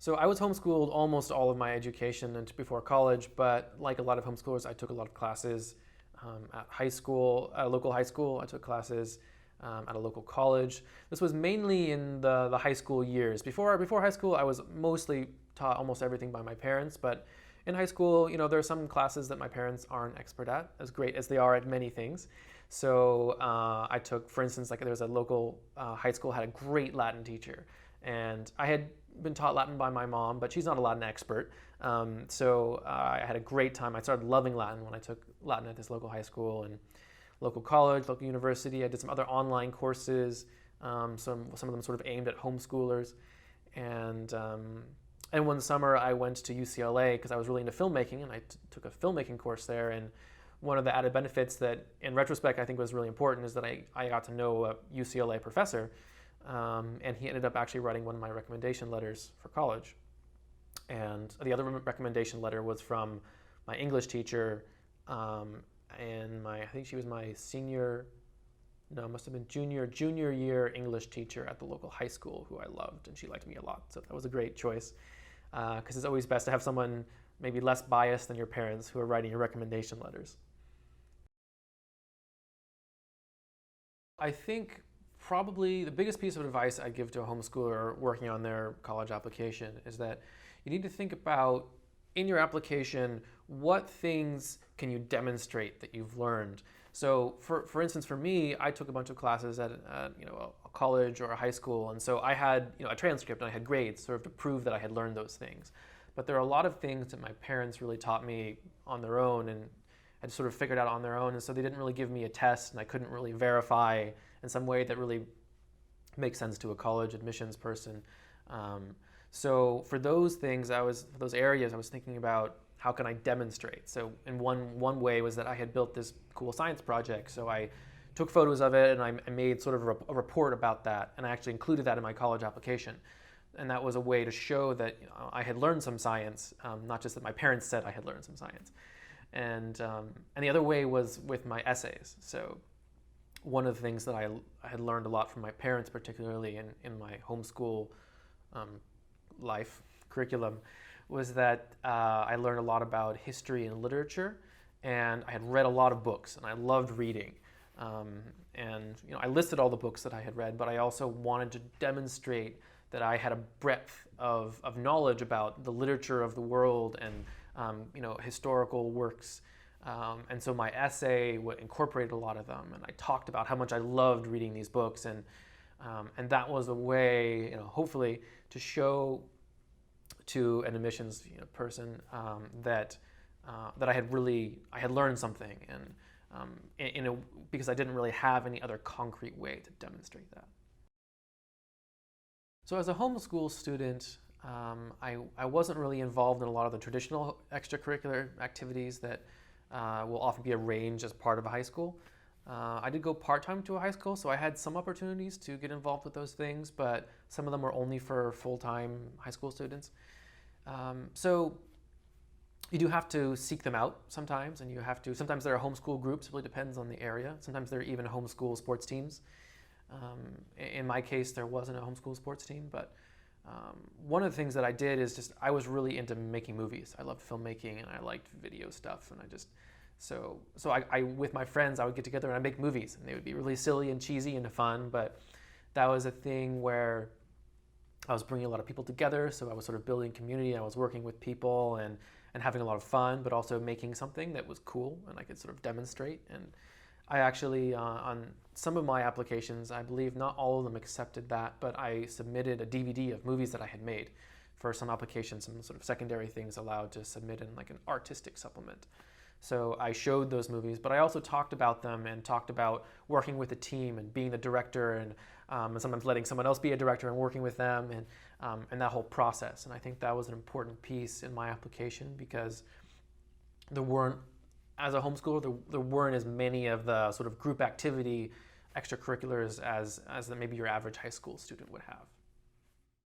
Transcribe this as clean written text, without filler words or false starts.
So I was homeschooled almost all of my education and before college, but like a lot of homeschoolers, I took a lot of classes at high school, at a local high school. I took classes at a local college. This was mainly in the high school years. Before high school, I was mostly taught almost everything by my parents, but in high school, there are some classes that my parents aren't expert at, as great as they are at many things. So I took, for instance, like there was a local high school had a great Latin teacher, and I had been taught Latin by my mom, but she's not a Latin expert. So I had a great time. I started loving Latin when I took Latin at this local high school and local college, local university. I did some other online courses, some of them sort of aimed at homeschoolers. And one summer I went to UCLA because I was really into filmmaking, and I took a filmmaking course there. And one of the added benefits that, in retrospect, I think was really important is that I got to know a UCLA professor, and he ended up actually writing one of my recommendation letters for college. And the other recommendation letter was from my English teacher, and I think she was my it must have been junior year English teacher at the local high school who I loved, and she liked me a lot. So that was a great choice, because it's always best to have someone maybe less biased than your parents who are writing your recommendation letters. I think probably the biggest piece of advice I'd give to a homeschooler working on their college application is that you need to think about, in your application, what things can you demonstrate that you've learned. So for instance, for me, I took a bunch of classes at a college or a high school, and so I had a transcript and I had grades sort of to prove that I had learned those things. But there are a lot of things that my parents really taught me on their own and had sort of figured out on their own, and so they didn't really give me a test, and I couldn't really verify in some way that really makes sense to a college admissions person. So for those things, for those areas, I was thinking about how can I demonstrate. So in one way was that I had built this cool science project, so I took photos of it and I made sort of a report about that, and I actually included that in my college application. And that was a way to show that I had learned some science, not just that my parents said I had learned some science. And the other way was with my essays. So one of the things that I had learned a lot from my parents, particularly in my homeschool life curriculum, was that I learned a lot about history and literature, and I had read a lot of books, and I loved reading. And I listed all the books that I had read, but I also wanted to demonstrate that I had a breadth of knowledge about the literature of the world and historical works. And so my essay incorporated a lot of them, and I talked about how much I loved reading these books, and that was a way, hopefully, to show to an admissions person that I had learned something, and because I didn't really have any other concrete way to demonstrate that. So as a homeschool student, I wasn't really involved in a lot of the traditional extracurricular activities that will often be arranged as part of a high school. I did go part-time to a high school, so I had some opportunities to get involved with those things, but some of them were only for full-time high school students. So you do have to seek them out sometimes, and sometimes there are homeschool groups. It really depends on the area. Sometimes there are even homeschool sports teams. In my case, there wasn't a homeschool sports team, but one of the things that I did is I was really into making movies. I loved filmmaking, and I liked video stuff, and so I with my friends, I would get together and I'd make movies, and they would be really silly and cheesy and fun, but that was a thing where I was bringing a lot of people together, so I was sort of building community, I was working with people and having a lot of fun, but also making something that was cool and I could sort of demonstrate. And I actually, on some of my applications, I believe not all of them accepted that, but I submitted a DVD of movies that I had made. For some applications, some sort of secondary things allowed to submit in like an artistic supplement. So I showed those movies, but I also talked about them and talked about working with a team and being the director and sometimes letting someone else be a director and working with them and that whole process. And I think that was an important piece in my application because as a homeschooler, there weren't as many of the sort of group activity extracurriculars as maybe your average high school student would have.